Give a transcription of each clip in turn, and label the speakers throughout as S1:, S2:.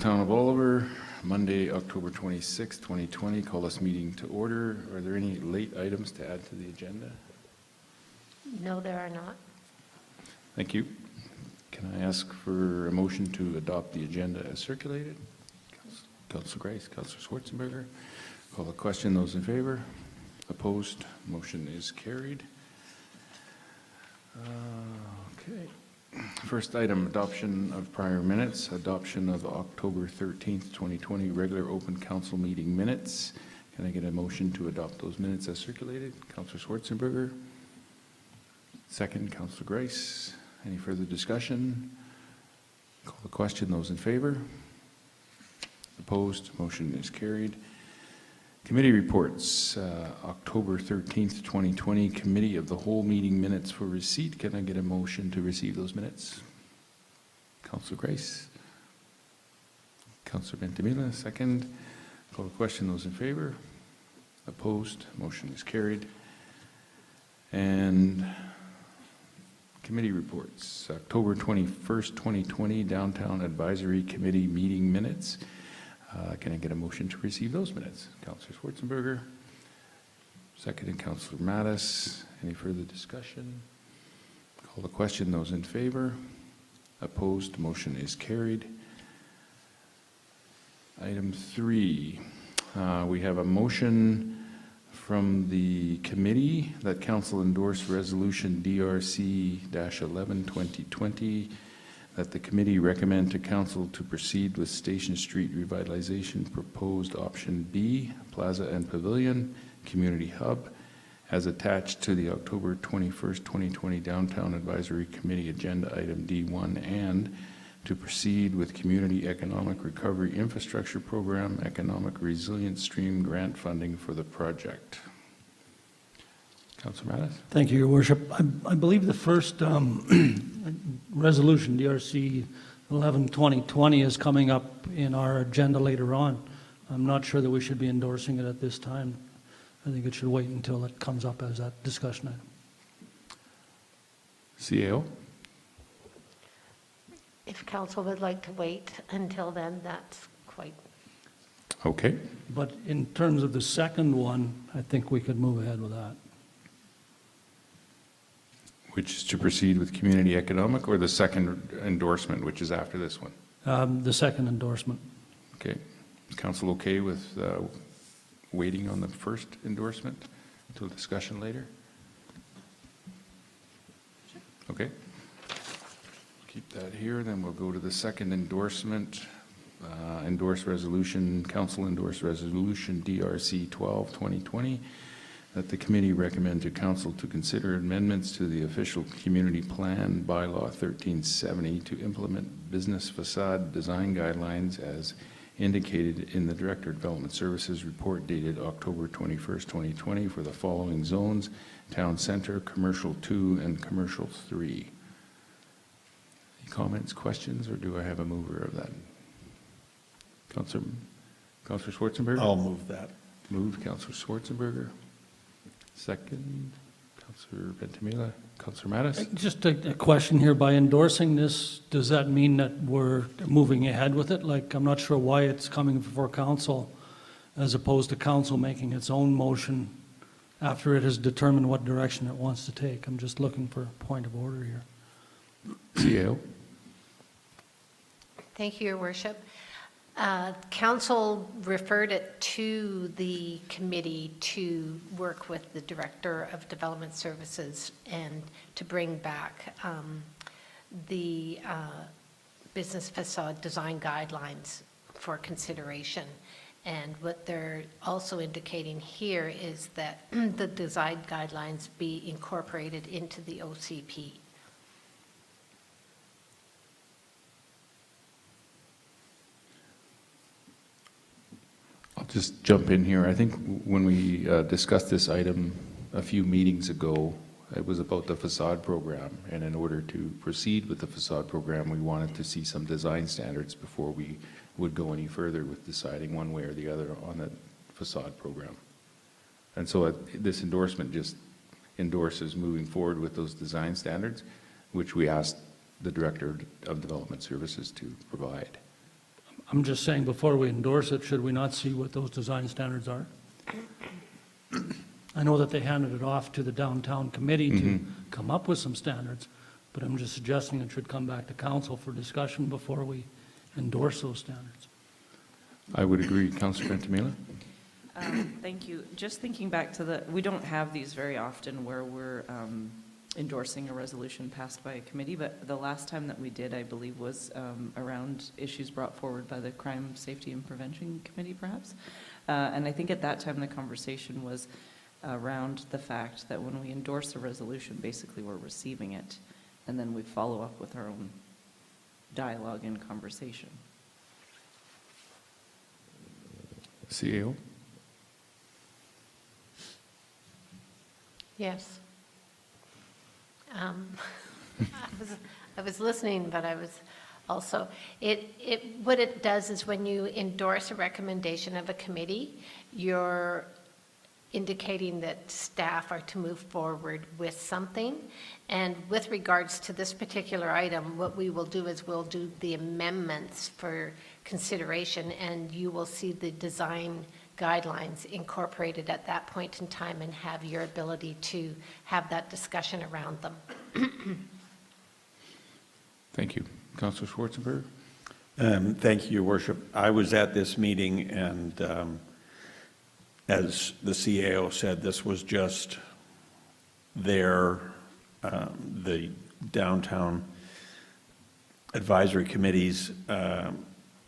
S1: Town of Oliver, Monday, October 26, 2020. Call this meeting to order. Are there any late items to add to the agenda?
S2: No, there are not.
S1: Thank you. Can I ask for a motion to adopt the agenda as circulated? Councillor Grace, Councillor Schwarzenberger. Call the question. Those in favor? Opposed? Motion is carried. Okay. First item, adoption of prior minutes. Adoption of October 13th, 2020 regular open council meeting minutes. Can I get a motion to adopt those minutes as circulated? Councillor Schwarzenberger. Second, Councillor Grace. Any further discussion? Call the question. Those in favor? Opposed? Motion is carried. Committee reports. October 13th, 2020 Committee of the Whole meeting minutes for receipt. Can I get a motion to receive those minutes? Councillor Grace. Councillor Bentamila, second. Call the question. Those in favor? Opposed? Motion is carried. And committee reports. October 21st, 2020 Downtown Advisory Committee meeting minutes. Can I get a motion to receive those minutes? Councillor Schwarzenberger. Second, Councillor Mattis. Any further discussion? Call the question. Those in favor? Opposed? Motion is carried. Item 3. We have a motion from the committee that Council endorse Resolution DRC-11-2020 that the committee recommend to Council to proceed with Station Street Revitalization Proposed Option B, Plaza and Pavilion, Community Hub, as attached to the October 21st, 2020 Downtown Advisory Committee Agenda Item D1, and to proceed with Community Economic Recovery Infrastructure Program Economic Resilience Stream grant funding for the project. Councillor Mattis.
S3: Thank you, Your Worship. I believe the first resolution, DRC 11-2020, is coming up in our agenda later on. I'm not sure that we should be endorsing it at this time. I think it should wait until it comes up as that discussion item.
S1: CAO.
S2: If council would like to wait until then, that's quite.
S1: Okay.
S3: But in terms of the second one, I think we could move ahead with that.
S1: Which is to proceed with community economic, or the second endorsement, which is after this one?
S3: The second endorsement.
S1: Okay. Is council okay with waiting on the first endorsement until discussion later? Okay. Keep that here. Then we'll go to the second endorsement. Council endorse resolution DRC 12-2020 that the committee recommend to council to consider amendments to the official Community Plan Bylaw 1370 to implement business facade design guidelines as indicated in the Director of Development Services report dated October 21st, 2020 for the following zones: Town Center, Commercial 2, and Commercial 3. Any comments, questions, or do I have a mover of that? Councillor Schwarzenberger?
S4: I'll move that.
S1: Moved, Councillor Schwarzenberger. Second, Councillor Bentamila. Councillor Mattis?
S3: Just a question here. By endorsing this, does that mean that we're moving ahead with it? Like, I'm not sure why it's coming before council as opposed to council making its own motion after it has determined what direction it wants to take. I'm just looking for a point of order here.
S1: CAO.
S2: Thank you, Your Worship. Council referred it to the committee to work with the Director of Development Services and to bring back the business facade design guidelines for consideration. And what they're also indicating here is that the design guidelines be incorporated into the OCP.
S1: I'll just jump in here. I think when we discussed this item a few meetings ago, it was about the facade program. And in order to proceed with the facade program, we wanted to see some design standards before we would go any further with deciding one way or the other on the facade program. And so this endorsement just endorses moving forward with those design standards, which we asked the Director of Development Services to provide.
S3: I'm just saying, before we endorse it, should we not see what those design standards are? I know that they handed it off to the downtown committee to come up with some standards, but I'm just suggesting it should come back to council for discussion before we endorse those standards.
S1: I would agree. Councillor Ventimiglia?
S4: Thank you. Just thinking back to we don't have these very often where we're endorsing a resolution passed by a committee, but the last time that we did, I believe, was around issues brought forward by the Crime, Safety, and Prevention Committee, perhaps. And I think at that time, the conversation was around the fact that when we endorse a resolution, basically we're receiving it, and then we follow up with our own dialogue and conversation.
S1: CAO?
S2: Yes. I was listening, but I was also, what it does is when you endorse a recommendation of a committee, you're indicating that staff are to move forward with something. And with regards to this particular item, what we will do is we'll do the amendments for consideration, and you will see the design guidelines incorporated at that point in time and have your ability to have that discussion around them.
S1: Thank you. Councillor Schwarzenberg?
S5: Thank you, Your Worship. I was at this meeting, and as the CAO said, this was just the Downtown Advisory Committee's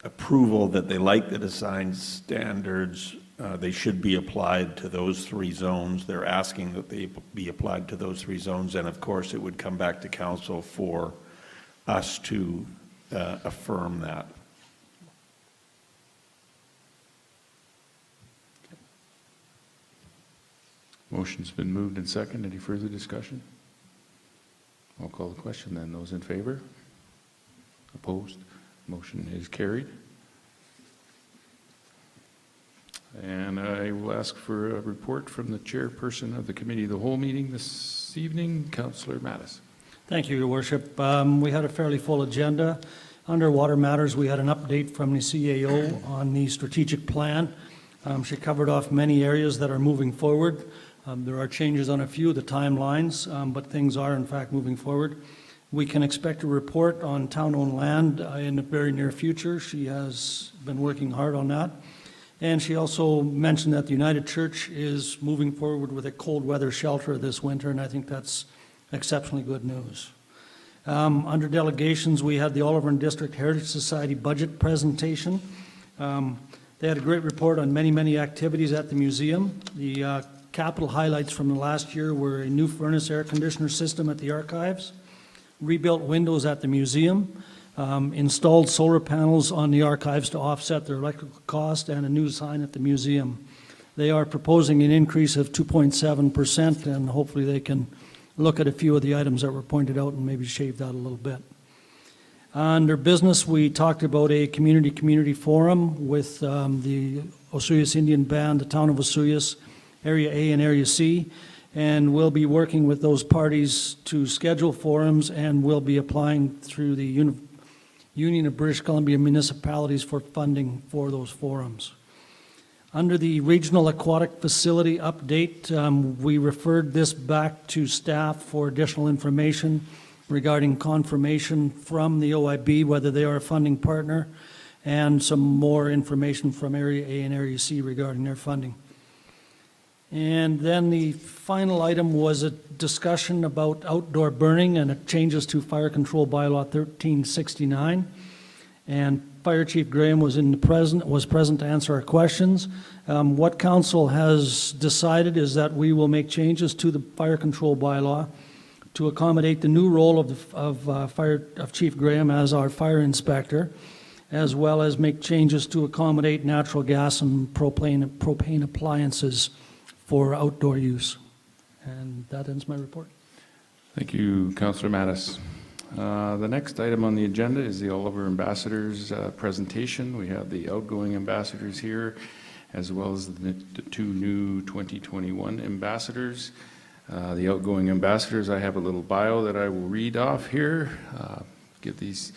S5: approval that they like the design standards. They should be applied to those three zones. They're asking that they be applied to those three zones, and of course, it would come back to council for us to affirm that.
S1: Motion's been moved and seconded. Any further discussion? I'll call the question then. Those in favor? Opposed? Motion is carried. And I will ask for a report from the chairperson of the Committee of the Whole meeting this evening, Councillor Mattis.
S3: Thank you, Your Worship. We had a fairly full agenda. Under water matters, we had an update from the CAO on the strategic plan. She covered off many areas that are moving forward. There are changes on a few of the timelines, but things are in fact moving forward. We can expect a report on town-owned land in the very near future. She has been working hard on that. And she also mentioned that the United Church is moving forward with a cold weather shelter this winter, and I think that's exceptionally good news. Under delegations, we had the Oliver and District Heritage Society budget presentation. They had a great report on many, many activities at the museum. The capital highlights from the last year were a new furnace air conditioner system at the archives, rebuilt windows at the museum, installed solar panels on the archives to offset their electrical cost, and a new sign at the museum. They are proposing an increase of 2.7%, and hopefully they can look at a few of the items that were pointed out and maybe shave that a little bit. Under business, we talked about a community forum with the Osoyoos Indian Band, the town of Osoyoos, Area A and Area C, and we'll be working with those parties to schedule forums, and we'll be applying through the Union of British Columbia Municipalities for funding for those forums. Under the Regional Aquatic Facility update, we referred this back to staff for additional information regarding confirmation from the OIB, whether they are a funding partner, and some more information from Area A and Area C regarding their funding. And then the final item was a discussion about outdoor burning and it changes to Fire Control Bylaw 1369. And Fire Chief Graham was present to answer our questions. What council has decided is that we will make changes to the Fire Control Bylaw to accommodate the new role of Chief Graham as our fire inspector, as well as make changes to accommodate natural gas and propane appliances for outdoor use. And that ends my report.
S1: Thank you, Councillor Mattis. The next item on the agenda is the Oliver Ambassadors presentation. We have the outgoing ambassadors here, as well as the two new 2021 ambassadors. The outgoing ambassadors, I have a little bio that I will read off here. Give these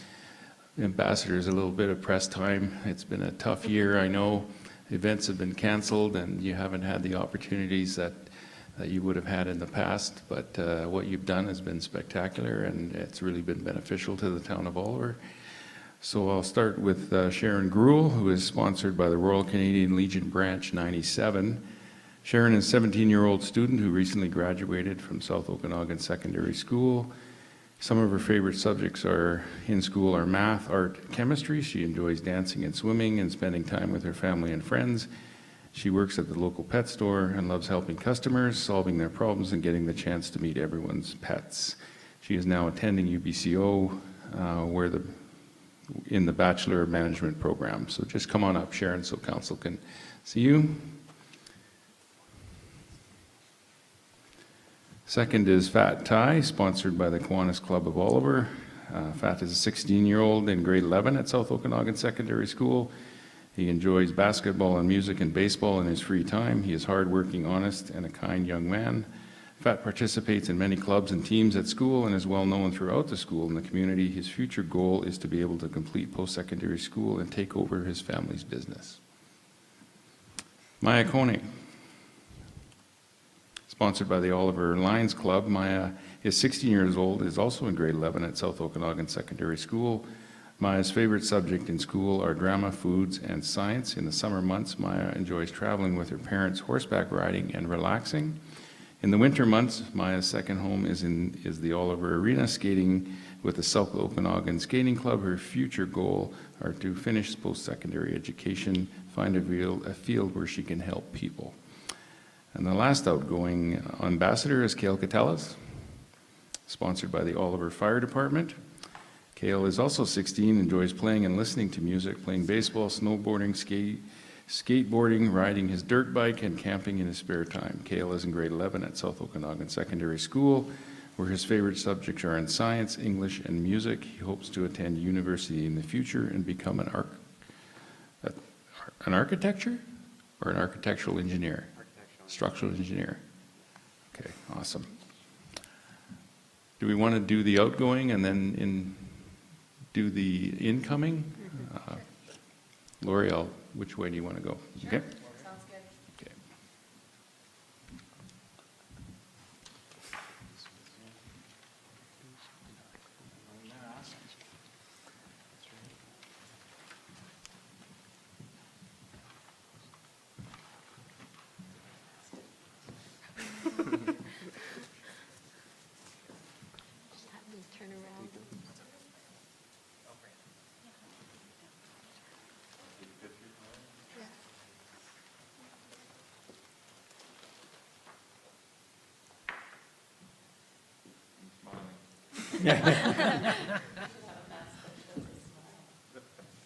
S1: ambassadors a little bit of press time. It's been a tough year, I know. Events have been canceled and you haven't had the opportunities that you would have had in the past, but what you've done has been spectacular and it's really been beneficial to the town of Oliver. So I'll start with Sharon Gruel, who is sponsored by the Royal Canadian Legion Branch 97. Sharon is a 17-year-old student who recently graduated from South Okanagan Secondary School. Some of her favorite subjects in school are math, art, and chemistry. She enjoys dancing and swimming and spending time with her family and friends. She works at the local pet store and loves helping customers, solving their problems, and getting the chance to meet everyone's pets. She is now attending UBCO in the Bachelor of Management program. So just come on up, Sharon, so council can see you. Second is Fat Ty, sponsored by the Kiwanis Club of Oliver. Fat is a 16-year-old in grade 11 at South Okanagan Secondary School. He enjoys basketball and music and baseball in his free time. He is hardworking, honest, and a kind young man. Fat participates in many clubs and teams at school and is well known throughout the school and the community. His future goal is to be able to complete post-secondary school and take over his family's business. Maya Koenig, sponsored by the Oliver Lions Club. Maya is 16 years old, is also in grade 11 at South Okanagan Secondary School. Maya's favorite subject in school are drama, foods, and science. In the summer months, Maya enjoys traveling with her parents, horseback riding, and relaxing. In the winter months, Maya's second home is the Oliver Arena, skating with the South Okanagan Skating Club. Her future goal are to finish post-secondary education, find a field where she can help people. And the last outgoing ambassador is Kale Catellas, sponsored by the Oliver Fire Department. Kale is also 16, enjoys playing and listening to music, playing baseball, snowboarding, skateboarding, riding his dirt bike, and camping in his spare time. Kale is in grade 11 at South Okanagan Secondary School, where his favorite subjects are in science, English, and music. He hopes to attend university in the future and become an architecture or an architectural engineer? Structural engineer. Okay, awesome. Do we want to do the outgoing and then do the incoming? Lori, which way do you want to go?
S6: Sure.
S1: Okay.
S6: Sounds good.
S1: Okay.
S2: Just have them turn around.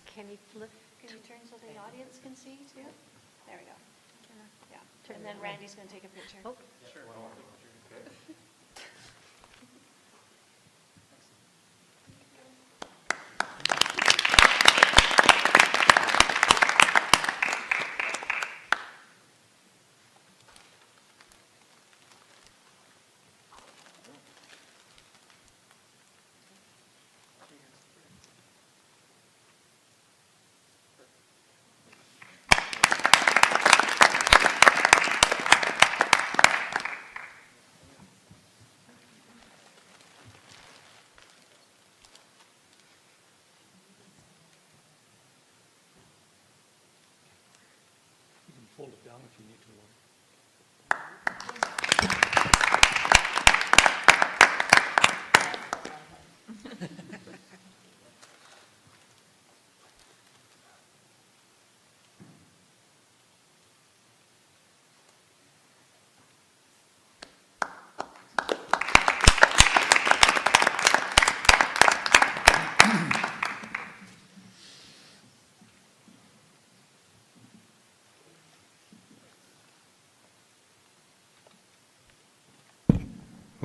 S2: Can you flip?
S6: Can you turn so the audience can see too? There we go. Yeah,
S2: Turn
S6: and then
S2: that way.
S6: Randy's gonna take a picture.
S2: Oh.
S3: You can fold it down if you need to.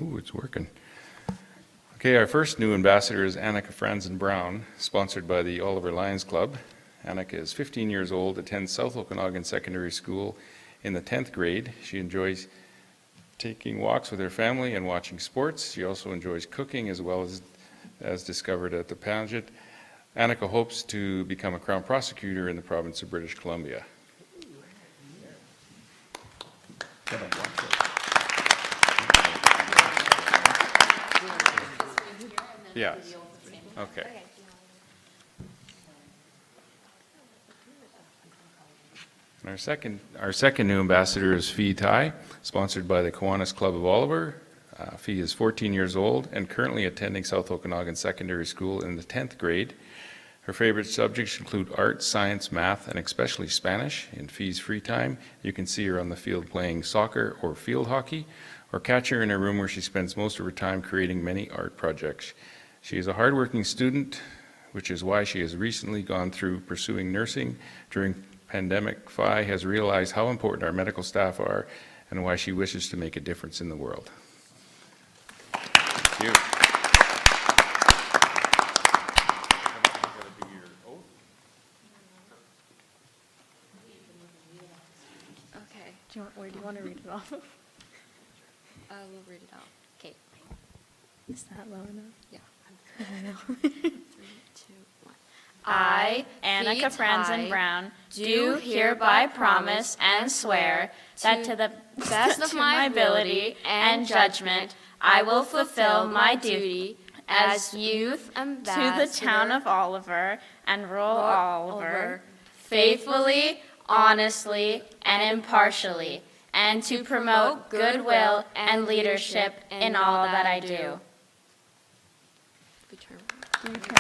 S1: Ooh, it's working. Okay, our first new ambassador is Annika Franzen Brown, sponsored by the Oliver Lions Club. Annika is 15 years old, attends South Okanagan Secondary School in the 10th grade. She enjoys taking walks with her family and watching sports. She also enjoys cooking as well as discovered at the pageant. Annika hopes to become a Crown prosecutor in the province of British Columbia. Yes. Okay. And our second new ambassador is Fee Tai, sponsored by the Kiwanis Club of Oliver. Fee is 14 years old and currently attending South Okanagan Secondary School in the 10th grade. Her favorite subjects include art, science, math, and especially Spanish. In Fee's free time, you can see her on the field playing soccer or field hockey, or catch her in her room where she spends most of her time creating many art projects. She is a hardworking student, which is why she has recently gone through pursuing nursing. During pandemic, Phi has realized how important our medical staff are and why she wishes to make a difference in the world. Thank you.
S6: Okay. Where do you want to read it off of? We'll read it out. Okay.
S7: Is that low enough?
S6: Yeah. 3, 2, 1.
S7: I, Annika Franzen Brown, do hereby promise and swear that to the best of my ability and judgment, I will fulfill my duty as youth to the town of Oliver and rural Oliver, faithfully, honestly, and impartially, and to promote goodwill and leadership in all that I do.
S6: Return. Thank you.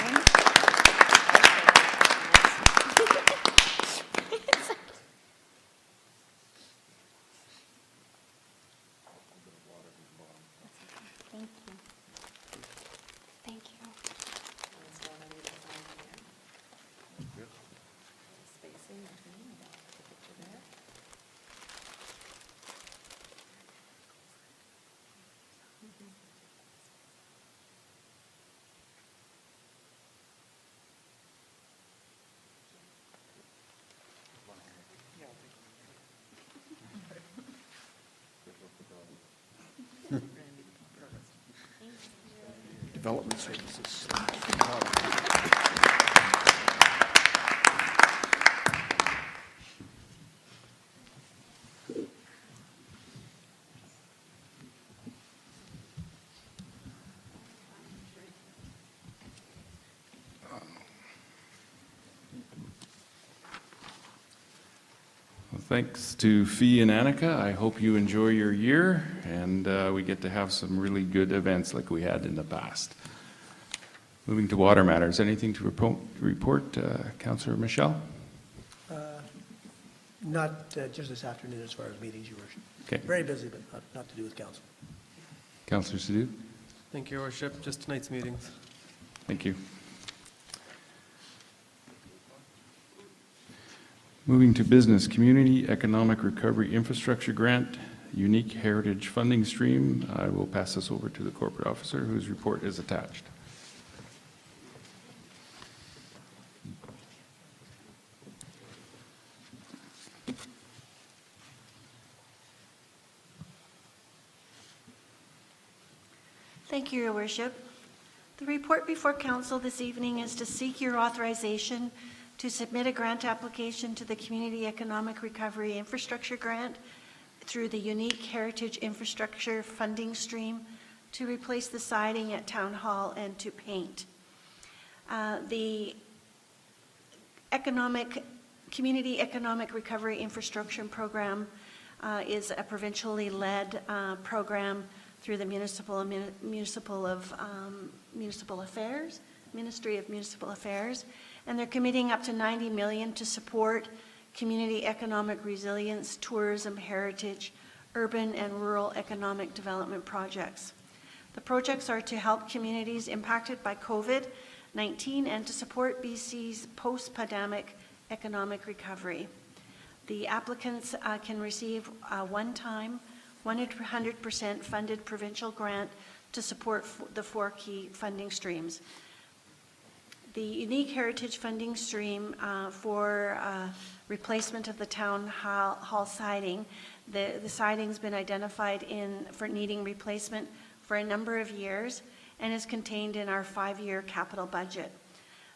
S5: Development Services.
S1: Thanks to Fee and Annika. I hope you enjoy your year and we get to have some really good events like we had in the past. Moving to water matters. Anything to report, Councillor Michelle?
S8: Not just this afternoon as far as meetings, Your Worship.
S1: Okay.
S8: Very busy, but not to do with council.
S1: Councillor Sadhu?
S9: Thank you, Your Worship. Just tonight's meetings.
S1: Thank you. Moving to business, Community Economic Recovery Infrastructure Grant, Unique Heritage Funding Stream. I will pass this over to the corporate officer whose report is attached.
S10: Thank you, Your Worship. The report before Council this evening is to seek your authorization to submit a grant application to the Community Economic Recovery Infrastructure Grant through the Unique Heritage Infrastructure Funding Stream to replace the siding at Town Hall and to paint. The Community Economic Recovery Infrastructure Program is a provincially led program through the Ministry of Municipal Affairs, and they're committing up to $90 million to support community economic resilience, tourism, heritage, urban and rural economic development projects. The projects are to help communities impacted by COVID-19 and to support BC's post-pandemic economic recovery. The applicants can receive a one-time 100% funded provincial grant to support the 4 key funding streams. The Unique Heritage Funding Stream for replacement of the Town Hall siding. The siding's been identified for needing replacement for a number of years and is contained in our 5-year capital budget.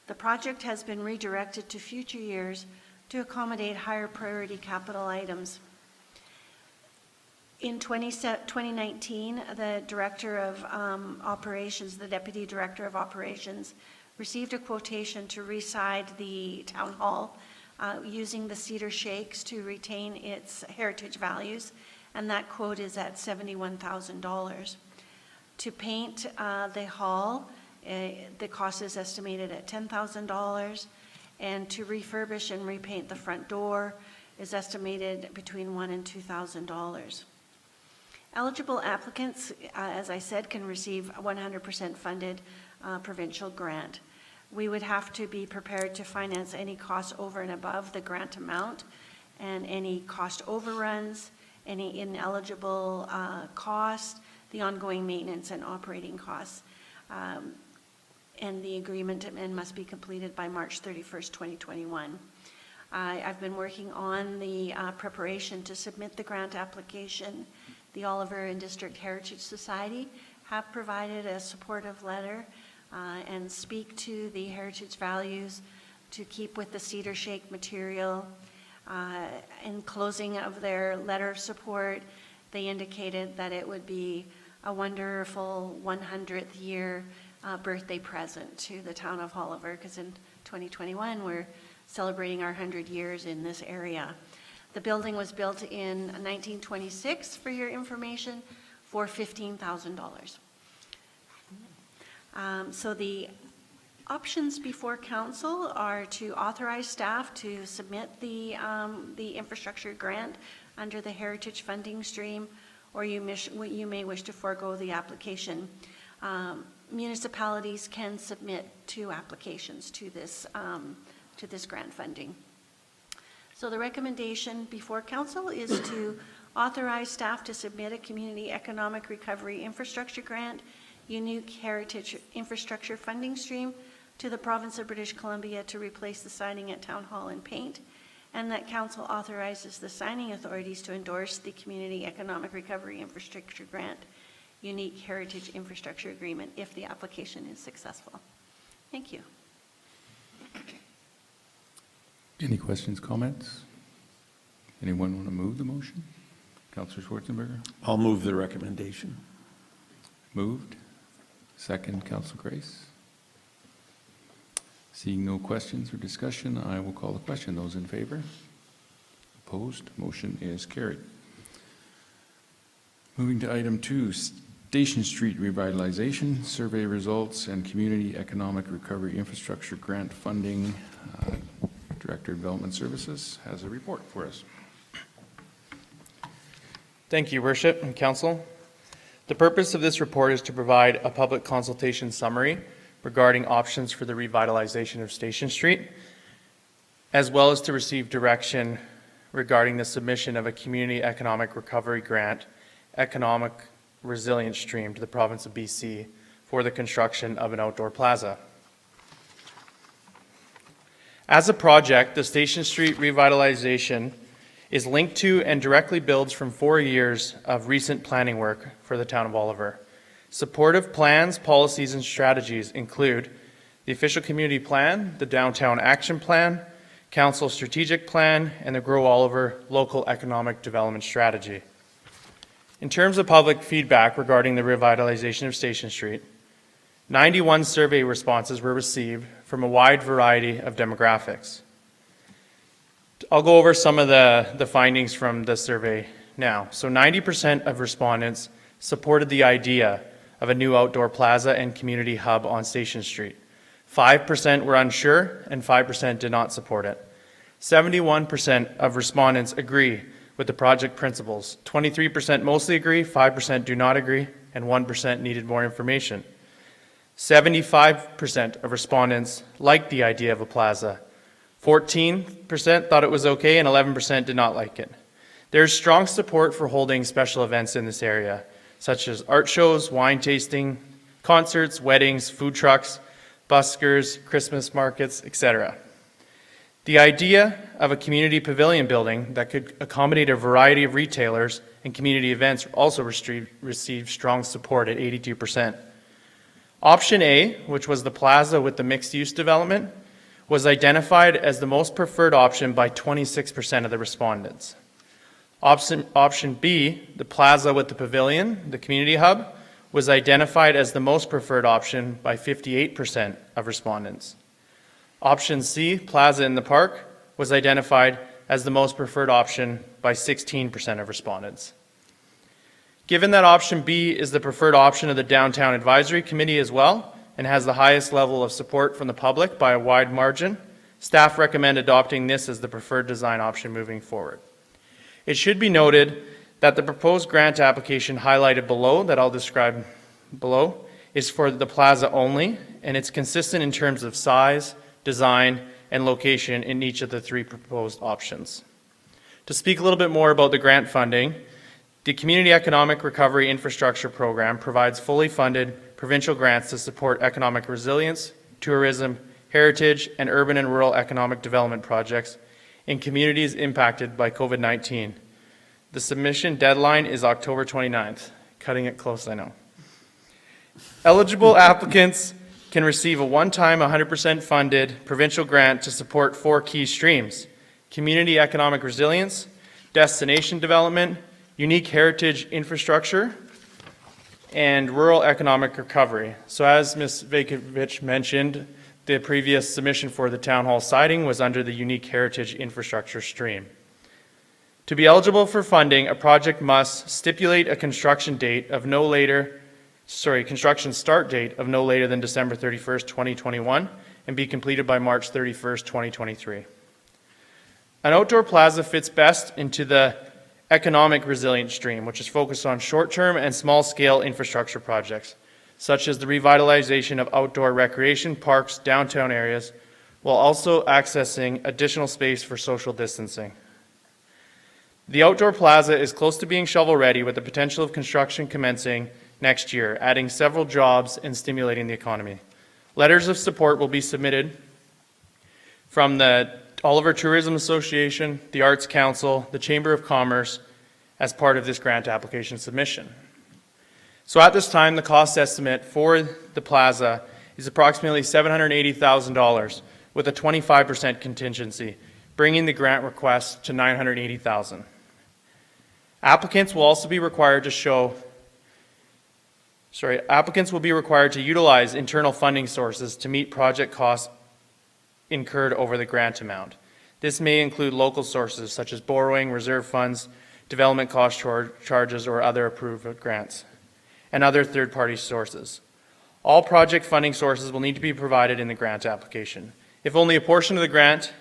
S10: The project has been redirected to future years to accommodate higher priority capital items. In 2019, the Director of Operations, the Deputy Director of Operations, received a quotation to reside the Town Hall using the cedar shakes to retain its heritage values, and that quote is at $71,000. To paint the hall, the cost is estimated at $10,000, and to refurbish and repaint the front door is estimated between $1,000 and $2,000. Eligible applicants, as I said, can receive a 100% funded provincial grant. We would have to be prepared to finance any costs over and above the grant amount, and any cost overruns, any ineligible costs, the ongoing maintenance and operating costs. And the agreement must be completed by March 31st, 2021. I've been working on the preparation to submit the grant application. The Oliver and District Heritage Society have provided a supportive letter and speak to the heritage values to keep with the cedar shake material. In closing of their letter of support, they indicated that it would be a wonderful 100th year birthday present to the town of Oliver, because in 2021 we're celebrating our 100 years in this area. The building was built in 1926, for your information, for $15,000. So the options before council are to authorize staff to submit the infrastructure grant under the heritage funding stream, or you may wish to forego the application. Municipalities can submit 2 applications to this grant funding. So the recommendation before council is to authorize staff to submit a Community Economic Recovery Infrastructure Grant, unique heritage infrastructure funding stream to the province of British Columbia to replace the siding at Town Hall and paint, and that council authorizes the signing authorities to endorse the Community Economic Recovery Infrastructure Grant, unique heritage infrastructure agreement if the application is successful. Thank you.
S1: Any questions, comments? Anyone want to move the motion? Councillor Schwarzenberger?
S5: I'll move the recommendation.
S1: Moved. Second, Councillor Grace. Seeing no questions or discussion, I will call the question. Those in favor? Opposed? Motion is carried. Moving to item 2, Station Street Revitalization, Survey Results, and Community Economic Recovery Infrastructure Grant Funding. Director of Development Services has a report for us.
S11: Thank you, Worship and Council. The purpose of this report is to provide a public consultation summary regarding options for the revitalization of Station Street, as well as to receive direction regarding the submission of a Community Economic Recovery Grant Economic Resilience Stream to the province of BC for the construction of an outdoor plaza. As a project, the Station Street Revitalization is linked to and directly builds from 4 years of recent planning work for the town of Oliver. Supportive plans, policies, and strategies include the official community plan, the downtown action plan, council strategic plan, and the Grow Oliver local economic development strategy. In terms of public feedback regarding the revitalization of Station Street, 91 survey responses were received from a wide variety of demographics. I'll go over some of the findings from the survey now. So 90% of respondents supported the idea of a new outdoor plaza and community hub on Station Street. 5% were unsure and 5% did not support it. 71% of respondents agree with the project principles. 23% mostly agree, 5% do not agree, and 1% needed more information. 75% of respondents liked the idea of a plaza. 14% thought it was okay, and 11% did not like it. There's strong support for holding special events in this area, such as art shows, wine tasting, concerts, weddings, food trucks, buskers, Christmas markets, etc. The idea of a community pavilion building that could accommodate a variety of retailers and community events also received strong support at 82%. Option A, which was the plaza with the mixed-use development, was identified as the most preferred option by 26% of the respondents. Option B, the plaza with the pavilion, the community hub, was identified as the most preferred option by 58% of respondents. Option C, plaza in the park, was identified as the most preferred option by 16% of respondents. Given that option B is the preferred option of the Downtown Advisory Committee as well, and has the highest level of support from the public by a wide margin, staff recommend adopting this as the preferred design option moving forward. It should be noted that the proposed grant application highlighted below, that I'll describe below, is for the plaza only, and it's consistent in terms of size, design, and location in each of the three proposed options. To speak a little bit more about the grant funding, the Community Economic Recovery Infrastructure Program provides fully funded provincial grants to support economic resilience, tourism, heritage, and urban and rural economic development projects in communities impacted by COVID-19. The submission deadline is October 29th. Cutting it close, I know. Eligible applicants can receive a one-time 100% funded provincial grant to support 4 key streams: community economic resilience, destination development, unique heritage infrastructure, and rural economic recovery. So as Ms. Vakovich mentioned, the previous submission for the town hall siding was under the unique heritage infrastructure stream. To be eligible for funding, a project must stipulate a construction start date of no later than December 31st, 2021, and be completed by March 31st, 2023. An outdoor plaza fits best into the economic resilience stream, which is focused on short-term and small-scale infrastructure projects, such as the revitalization of outdoor recreation parks, downtown areas, while also accessing additional space for social distancing. The outdoor plaza is close to being shovel-ready, with the potential of construction commencing next year, adding several jobs and stimulating the economy. Letters of support will be submitted from the Oliver Tourism Association, the Arts Council, the Chamber of Commerce, as part of this grant application submission. So at this time, the cost estimate for the plaza is approximately $780,000 with a 25% contingency, bringing the grant request to $980,000. Applicants will also be required to utilize internal funding sources to meet project costs incurred over the grant amount. This may include local sources such as borrowing, reserve funds, development cost charges, or other approved grants, and other third-party sources. All project funding sources will need to be provided in the grant application. If only a portion of the grant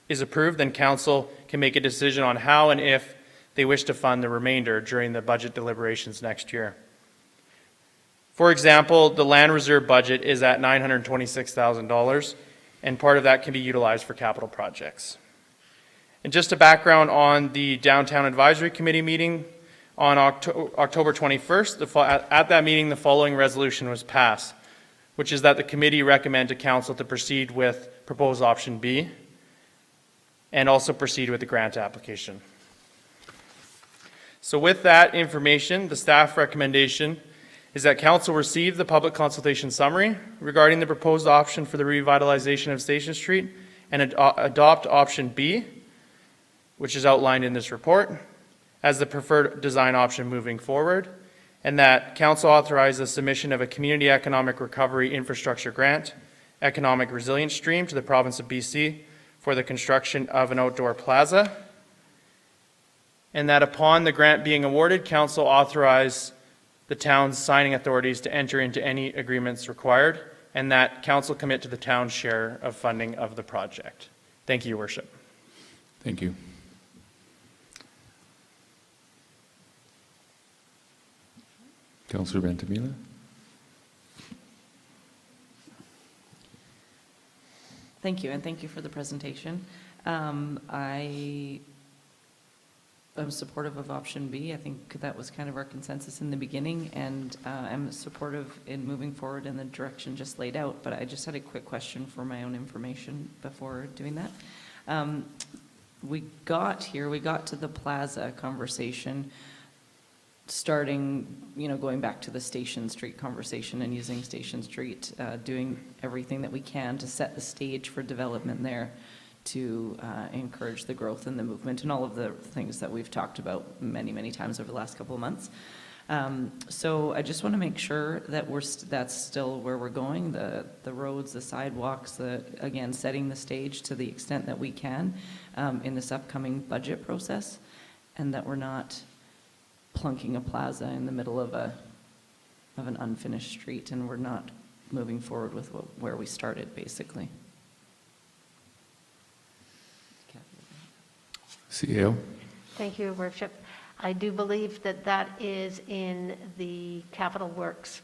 S11: is approved, then council can make a decision on how and if they wish to fund the remainder during the budget deliberations next year. For example, the land reserve budget is at $926,000, and part of that can be utilized for capital projects. And just a background on the Downtown Advisory Committee meeting on October 21st, at that meeting the following resolution was passed, which is that the committee recommend to council to proceed with proposed option B and also proceed with the grant application. So with that information, the staff recommendation is that council receive the public consultation summary regarding the proposed option for the revitalization of Station Street and adopt option B, which is outlined in this report, as the preferred design option moving forward, and that council authorize the submission of a community economic recovery infrastructure grant, economic resilience stream to the province of BC for the construction of an outdoor plaza, and that upon the grant being awarded, council authorize the town's signing authorities to enter into any agreements required, and that council commit to the town's share of funding of the project. Thank you, Your Worship.
S1: Thank you. Councillor Ventimiglia?
S4: Thank you, and thank you for the presentation. I am supportive of option B. I think that was kind of our consensus in the beginning, and I'm supportive in moving forward in the direction just laid out, but I just had a quick question for my own information before doing that. We got to the plaza conversation. starting, going back to the Station Street conversation and using Station Street, doing everything that we can to set the stage for development there, to encourage the growth and the movement and all of the things that we've talked about many, many times over the last couple of months. So I just want to make sure that that's still where we're going, the roads, the sidewalks, again, setting the stage to the extent that we can in this upcoming budget process, and that we're not plunking a plaza in the middle of an unfinished street, and we're not moving forward with where we started, basically.
S1: CEO?
S2: Thank you, Your Worship. I do believe that that is in the capital works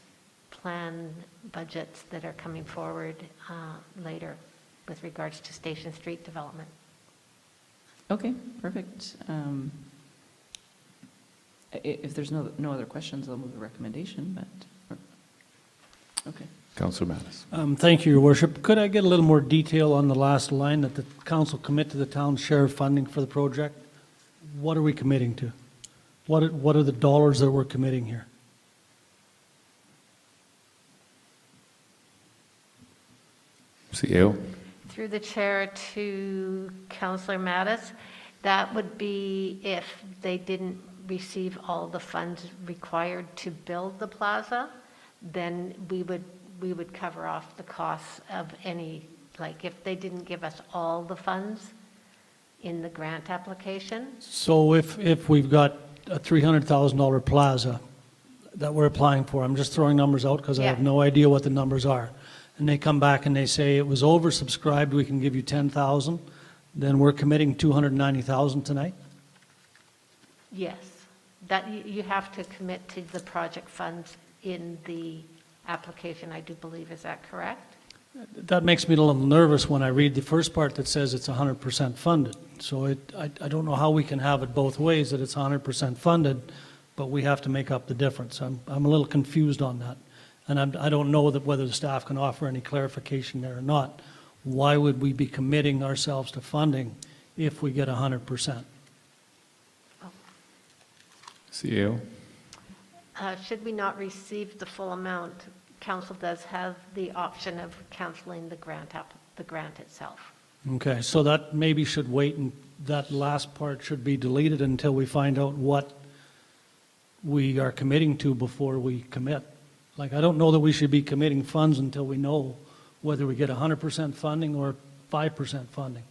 S2: plan budgets that are coming forward later with regards to Station Street development.
S4: Okay, perfect. If there's no other questions, I'll move the recommendation, but, okay.
S1: Councillor Mattis.
S3: Thank you, Your Worship. Could I get a little more detail on the last line, that the council commit to the town's share of funding for the project? What are we committing to? What are the dollars that we're committing here?
S1: CEO?
S2: Through the chair to Councillor Mattis, that would be if they didn't receive all the funds required to build the plaza, then we would cover off the costs of any, like if they didn't give us all the funds in the grant application.
S3: So if we've got a $300,000 plaza that we're applying for, I'm just throwing numbers out because I have
S2: Yeah.
S3: no idea what the numbers are, and they come back and they say it was oversubscribed, we can give you 10,000, then we're committing 290,000 tonight?
S2: Yes, that you have to commit to the project funds in the application, I do believe, is that correct?
S3: That makes me a little nervous when I read the first part that says it's 100% funded. So I don't know how we can have it both ways, that it's 100% funded, but we have to make up the difference. I'm a little confused on that. And I don't know that whether the staff can offer any clarification there or not. Why would we be committing ourselves to funding if we get 100%?
S1: CEO?
S2: Should we not receive the full amount, council does have the option of canceling the grant itself.
S3: Okay, so that maybe should wait, and that last part should be deleted until we find out what we are committing to before we commit. Like, I don't know that we should be committing funds until we know whether we get 100% funding or 5% funding.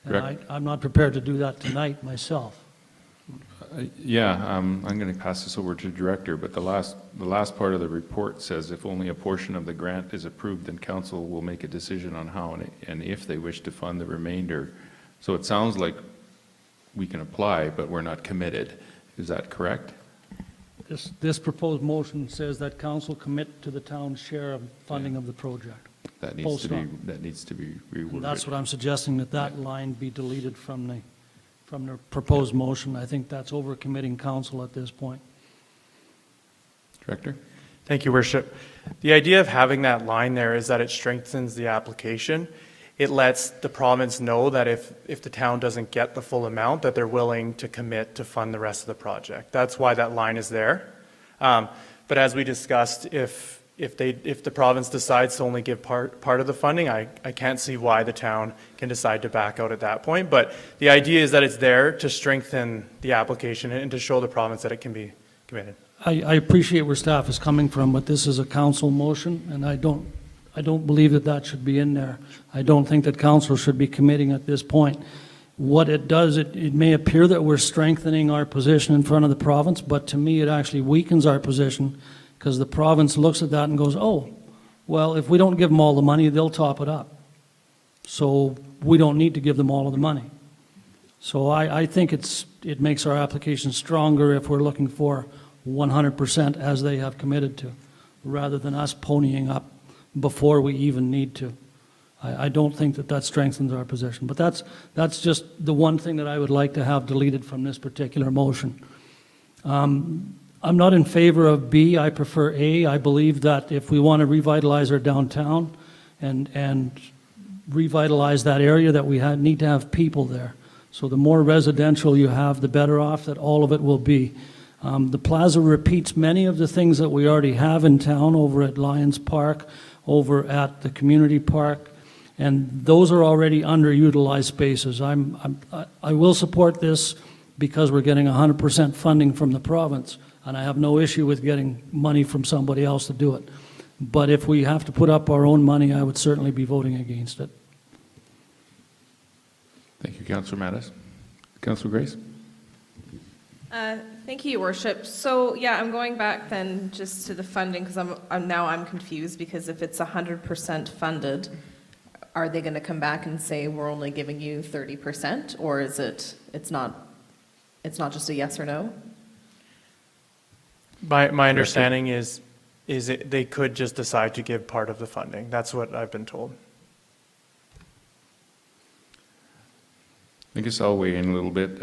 S3: And I'm not prepared to do that tonight myself.
S1: I'm going to pass this over to the director, but the last part of the report says if only a portion of the grant is approved, then council will make a decision on how and if they wish to fund the remainder. So it sounds like we can apply, but we're not committed. Is that correct?
S3: This proposed motion says that council commit to the town's share of funding of the project.
S1: That needs to be reworded.
S3: And that's what I'm suggesting, that line be deleted from the proposed motion. I think that's overcommitting council at this point.
S1: Director?
S11: Thank you, Worship. The idea of having that line there is that it strengthens the application. It lets the province know that if the town doesn't get the full amount, that they're willing to commit to fund the rest of the project. That's why that line is there. But as we discussed, if the province decides to only give part of the funding, I can't see why the town can decide to back out at that point. But the idea is that it's there to strengthen the application and to show the province that it can be committed.
S3: I appreciate where staff is coming from, but this is a council motion, and I don't believe that should be in there. I don't think that council should be committing at this point. What it does, it may appear that we're strengthening our position in front of the province, but to me, it actually weakens our position, because the province looks at that and goes, oh, well, if we don't give them all the money, they'll top it up. So we don't need to give them all of the money. So I think it makes our application stronger if we're looking for 100% as they have committed to, rather than us ponying up before we even need to. I don't think that strengthens our position. But that's just the one thing that I would like to have deleted from this particular motion. I'm not in favor of B. I prefer A. I believe that if we want to revitalize our downtown and revitalize that area, that we need to have people there. So the more residential you have, the better off that all of it will be. The plaza repeats many of the things that we already have in town over at Lions Park, over at the community park, and those are already underutilized spaces. I will support this because we're getting 100% funding from the province, and I have no issue with getting money from somebody else to do it. But if we have to put up our own money, I would certainly be voting against it.
S1: Thank you, Councillor Mattis. Councillor Grace?
S12: Thank you, Your Worship. So, yeah, I'm going back then just to the funding, because I'm confused, because if it's 100% funded, are they going to come back and say, we're only giving you 30%, or is it's not just a yes or no?
S11: My understanding is they could just decide to give part of the funding. That's what I've been told.
S1: I guess I'll weigh in a little bit.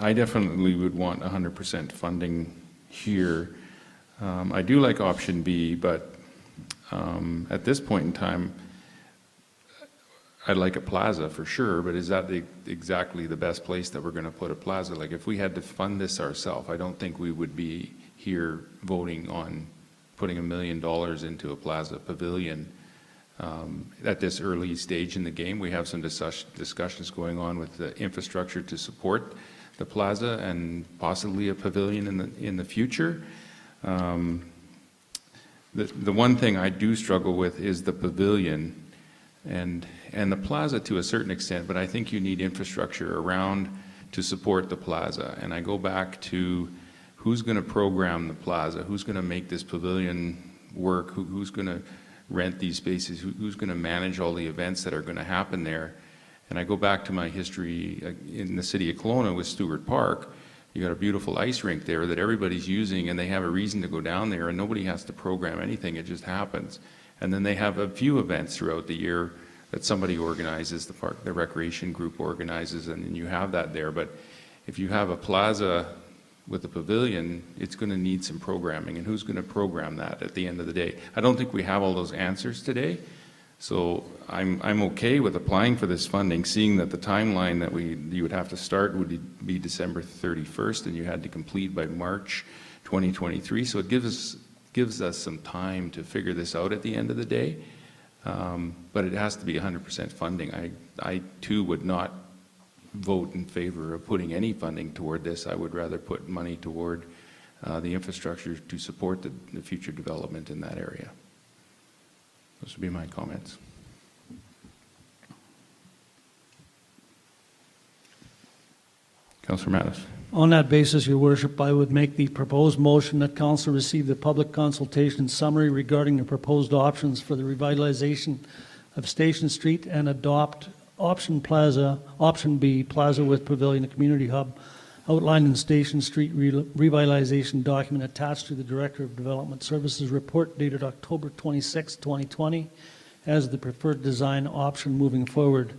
S1: I definitely would want 100% funding here. I do like option B, but at this point in time, I'd like a plaza for sure, but is that exactly the best place that we're going to put a plaza? Like if we had to fund this ourselves, I don't think we would be here voting on putting $1 million into a plaza pavilion. At this early stage in the game, we have some discussions going on with the infrastructure to support the plaza and possibly a pavilion in the future. The one thing I do struggle with is the pavilion and the plaza to a certain extent, but I think you need infrastructure around to support the plaza. And I go back to who's going to program the plaza, who's going to make this pavilion work, who's going to rent these spaces, who's going to manage all the events that are going to happen there. And I go back to my history in the city of Kelowna with Stewart Park. You got a beautiful ice rink there that everybody's using, and they have a reason to go down there, and nobody has to program anything, it just happens. And then they have a few events throughout the year that somebody organizes, the recreation group organizes, and you have that there. But if you have a plaza with a pavilion, it's going to need some programming, and who's going to program that at the end of the day? I don't think we have all those answers today, so I'm okay with applying for this funding, seeing that the timeline that you would have to start would be December 31st, and you had to complete by March 2023, so it gives us some time to figure this out at the end of the day, but it has to be 100% funding. I too would not vote in favor of putting any funding toward this. I would rather put money toward the infrastructure to support the future development in that area. Those would be my comments. Councillor Mattis.
S3: On that basis, Your Worship, I would make the proposed motion that Council receive the public consultation summary regarding the proposed options for the revitalization of Station Street and adopt Option B, Plaza with Pavilion and Community Hub, outlined in Station Street Revitalization document attached to the Director of Development Services report dated October 26, 2020, as the preferred design option moving forward,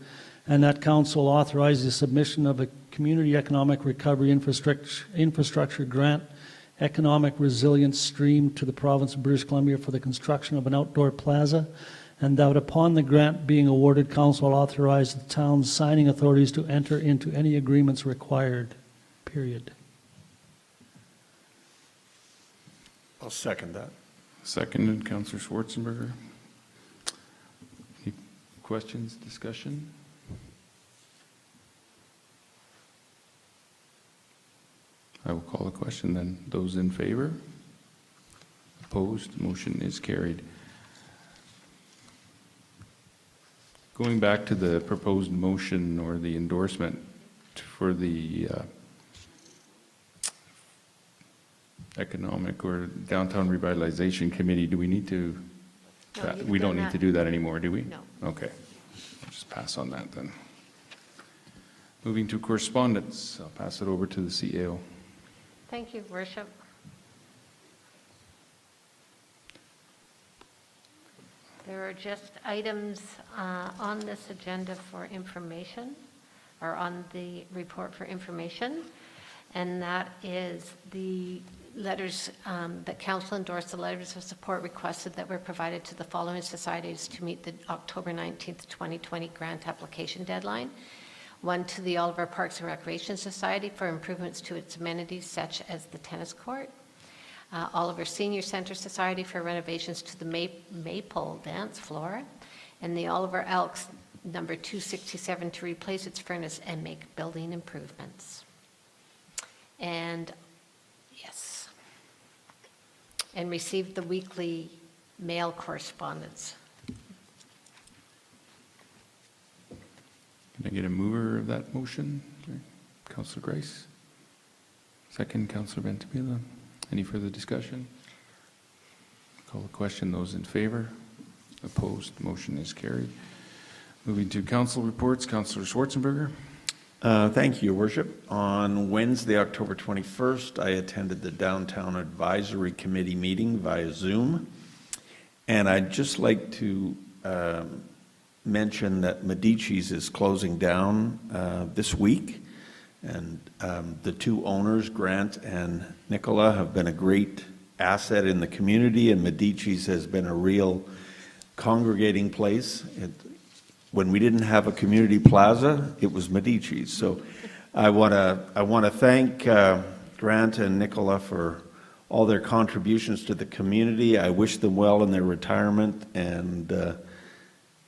S3: and that Council authorize the submission of a Community Economic Recovery Infrastructure Grant Economic Resilience Stream to the Province of British Columbia for the construction of an outdoor plaza, and that upon the grant being awarded, Council authorize the town's signing authorities to enter into any agreements required, period.
S5: I'll second that.
S1: Seconded, Councillor Schwarzenberger. Any questions, discussion? I will call the question then. Those in favor? Opposed? Motion is carried. Going back to the proposed motion or the endorsement for the Economic or Downtown Revitalization Committee, do we need to,
S2: No, you've
S1: we don't
S2: done
S1: need
S2: that.
S1: to do that anymore, do we?
S2: No.
S1: Okay. I'll just pass on that then. Moving to correspondence, I'll pass it over to the CEO.
S2: Thank you, Worship. There are just items on this agenda for information, or on the report for information, and that is the letters that Council endorsed, the letters of support requested that were provided to the following societies to meet the October 19th, 2020 grant application deadline. one to the Oliver Parks and Recreation Society for improvements to its amenities such as the tennis court, Oliver Senior Center Society for renovations to the Maple dance floor, and the Oliver Elks number 267 to replace its furnace and make building improvements. And yes, and received the weekly mail correspondence.
S1: Can I get a mover of that motion? Councillor Grice. Second, Councillor Ventimiglia. Any further discussion? Call the question. Those in favor? Opposed? Motion is carried. Moving to council reports, Councillor Schwarzenberger.
S5: Thank you, Your Worship. On Wednesday, October 21st, I attended the Downtown Advisory Committee meeting via Zoom. And I'd just like to mention that Medici's is closing down this week. And the two owners, Grant and Nicola, have been a great asset in the community, and Medici's has been a real congregating place. When we didn't have a community plaza, it was Medici's. So I want to thank Grant and Nicola for all their contributions to the community. I wish them well in their retirement, and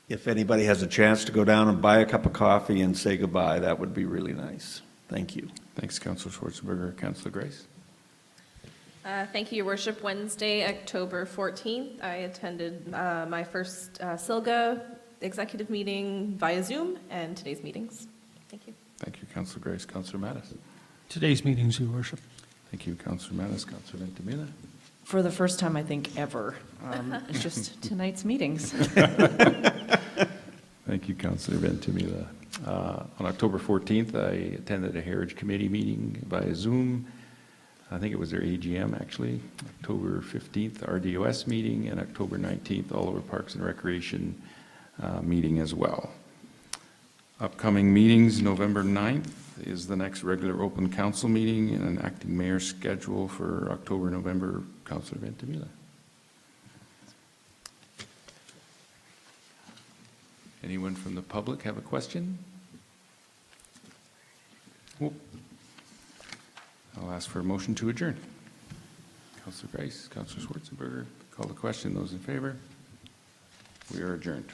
S5: if anybody has a chance to go down and buy a cup of coffee and say goodbye, that would be really nice. Thank you.
S1: Thanks, Councillor Schwarzenberger. Councillor Grice.
S12: Thank you, Your Worship. Wednesday, October 14th, I attended my first SILGA executive meeting via Zoom and today's meetings. Thank you.
S1: Thank you, Councillor Grice. Councillor Mattis.
S3: Today's meetings, Your Worship.
S1: Thank you, Councillor Mattis. Councillor Ventimiglia.
S4: For the first time, I think, ever. It's just tonight's meetings.
S1: Thank you, Councillor Ventimiglia. On October 14th, I attended a Heritage Committee meeting via Zoom. I think it was their AGM, actually. October 15th, RDOS meeting, and October 19th, Oliver Parks and Recreation meeting as well. Upcoming meetings, November 9th is the next regular open council meeting, and an acting mayor schedule for October, November. Councillor Ventimiglia. Anyone from the public have a question? Whoop. I'll ask for a motion to adjourn. Councillor Grice, Councillor Schwarzenberger, call the question. Those in favor? We are adjourned.